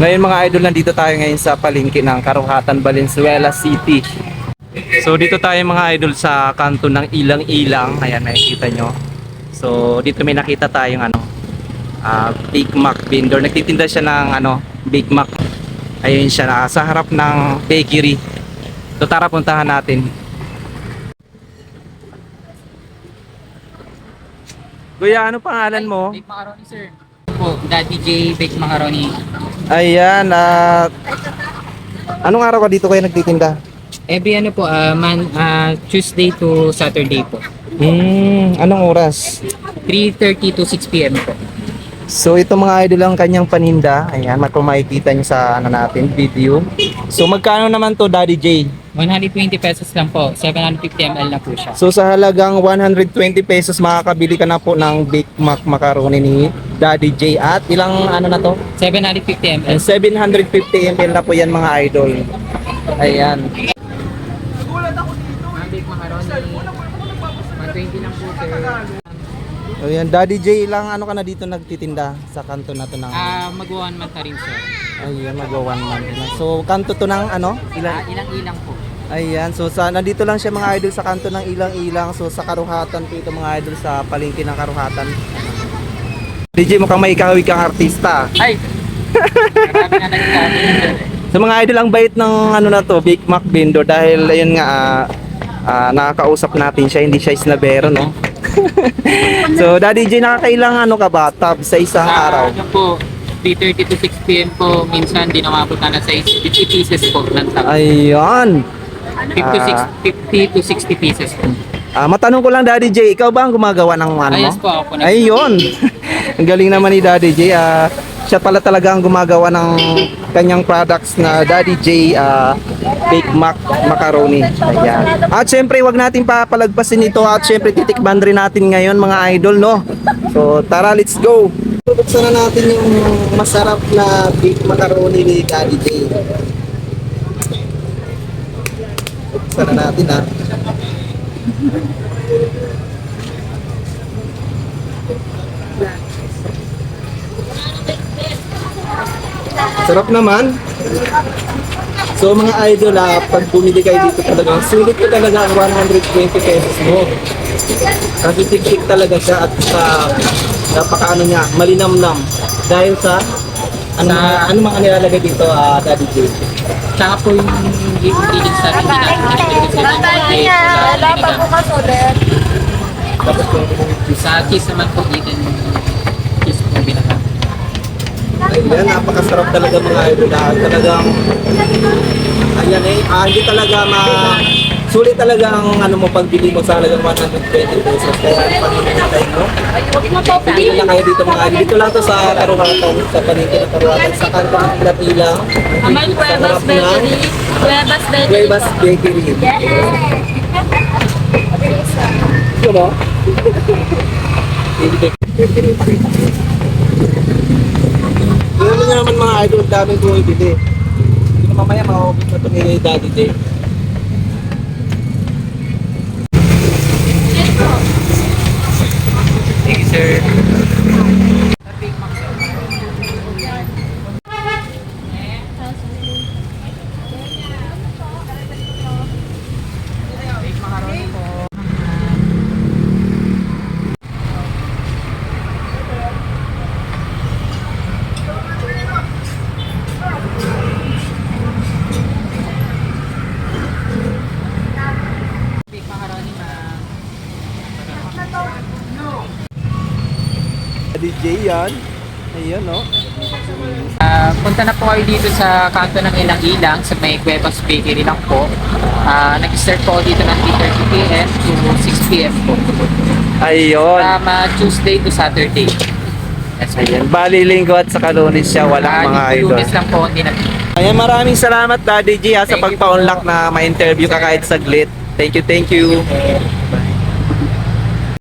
Ngayon mga idol, nandito tayo ngayon sa palengke ng Karuhatan, Valenzuela City. So dito tayo mga idol sa kanto ng Ilang-Ilang. Ayan, nakikita nyo. So dito may nakita tayong Big Mac vendor. Nagtitinda siya ng Big Mac. Ayun siya, sa harap ng bakery. So tara, puntahan natin. Kuya, ano pangalan mo? Bake macaroni, sir. Po, Daddy J Bake Macaroni. Ayan, anong araw ka dito kayo nagtitinda? Every po, Tuesday to Saturday po. Anong oras? 3:30 to 6 p.m. po. So ito mga idol ang kanyang paninda. Ayan, kung makikita nyo sa natin, video. So magkano naman to, Daddy J? 120 pesos lang po. 750 ml na po siya. So sa halagang 120 pesos makakabili ka na po ng Big Mac macaroni ni Daddy J. At ilang na to? 750 ml. 750 ml na po yan mga idol. Ayan. Bake Macaroni. 120 lang po, sir. Ayan, Daddy J, ilang ka na dito nagtitinda sa kanto na to ng... Mag-1 month na rin, sir. Ayan, mag-1 month na. So kanto to ng Ilang-ilang po. Ayan, so nandito lang siya mga idol sa kanto ng Ilang-Ilang. So sa Karuhatan po ito mga idol, sa palengke ng Karuhatan. DJ, mukhang may ikaw kang artista. Ay! Marami na nagsabi na, sir. Sa mga idol, ang bait ng na to, Big Mac vendor, dahil ayun nga, nakakausap natin siya, hindi siya isnabero, no? So Daddy J, nakakailang ka ba tab sa isang araw? Po, 3:30 to 6 p.m. po, minsan di namabot na sa 50 pieces po ng tab. Ayun. 50 to 60 pieces po. Matanong ko lang, Daddy J, ikaw ba ang gumagawa ng mo? Ayos po ako. Ayun. Ang galing naman ni Daddy J. Siya pala talaga ang gumagawa ng kanyang products na Daddy J Big Mac Macaroni. Ayan. At syempre, wag natin papalagpasin ito, at syempre titikman rin natin ngayon mga idol, no? So tara, let's go. Buksan na natin yung masarap na Big Macaroni ni Daddy J. Buksan na natin, ha. Sarap naman. So mga idol, pag bumili kayo dito talaga, sulit ko talaga ang 120 pesos mo. Kasi tik-tik talaga siya, at napakaano niya, malinamnam. Dahil sa ano mga nilalagay dito, Daddy J. Tsaka po yung feeling sa atin sa cheese naman po, even cheese po binaka. Ayan, napakasarap talaga mga idol. Talagang, ayan hindi talaga sulit talaga ang mo pagbili mo sa halagang 120 pesos. Kaya paninintay mo. Dito lang kayo dito mga idol. Dito lang to sa Karuhatan, sa palengke ng Karuhatan, sa kanto ng Ilang-Ilang. Aman, Cuevas Bakery. Cuevas Bakery. Cuevas Bakery. Ito ba? Alam mo naman mga idol, daming bumibili. Hindi mamaya makakapit na ito ni Daddy J. Thank you, sir. Daddy J yan. Ayan, no? Punta na po kayo dito sa kanto ng Ilang-Ilang sa may Cuevas Bakery lang po. Nag-start po ako dito ng 3:30 p.m. to 6 p.m. po. Ayun. Tuesday to Saturday. Yes, Ayan. Bali, Linggo at saka Lunes siya. Walang mga idol. Lunes lang po, hindi na. Ayan, maraming salamat Daddy J sa Thank you pagpa-unlock po. na ma-interview ka kahit saglit. Thank you, thank you.